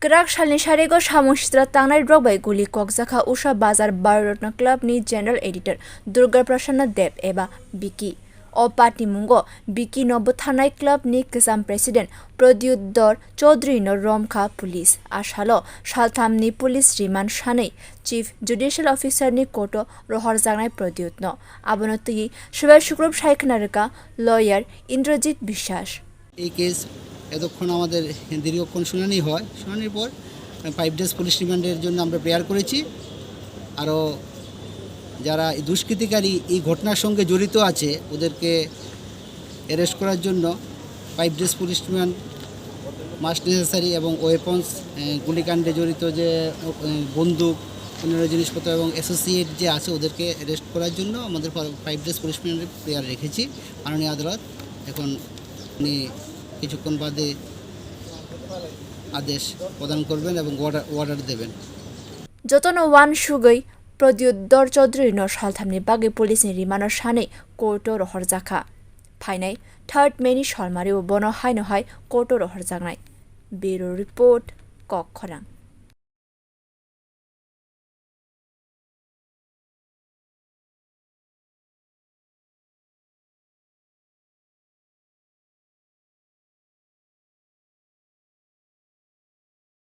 Kerak shalni sharego samustra tangnai rokbai Goli koknai usha bazar Barotna Club ni General Editor Durga Prasanna Deb eba Biki o party mungo Biki no bothanai club ni kisam president Pradyuddor Chaudhary no Romkha police ashalo salthamni police remand shanai chief judicial officer ni koto rohor jangnai Pradyut no abonoti shubai shukrob shaikhnarka lawyer Indrajit Bishwas এই case এতক্ষণ আমাদের দীর্ঘক্ষণ শুনানি হয় শুনানির পর 5 days police রিমান্ডের জন্য আমরা প্রেয়ার করেছি আরও যারা দুষ্কৃতিকারী এই ঘটনার সঙ্গে জড়িত আছে ওদেরকে অ্যারেস্ট করার জন্য 5 days police remand must necessary এবং ওয়েপন্স গুলিকাণ্ডে জড়িত যে বন্দুক অন্যান্য জিনিসপত্র এবং অ্যাসোসিয়েট যে আছে ওদেরকে অ্যারেস্ট করার জন্য আমাদের 5 ডেজ পুলিশ রিমান্ডের প্রেয়ার রেখেছি মাননীয় আদালত এখন উনি কিছুক্ষণ বাদে আদেশ প্রদান করবেন এবং অর্ডার দেবেন যতন one সুগৈ Pradyuddor Chaudhary no salthamni bagi police ni rimano shane koto rohor jakha phainai 3rd May Sharmari bono haino hai koto rohor jangnai bureau report koknai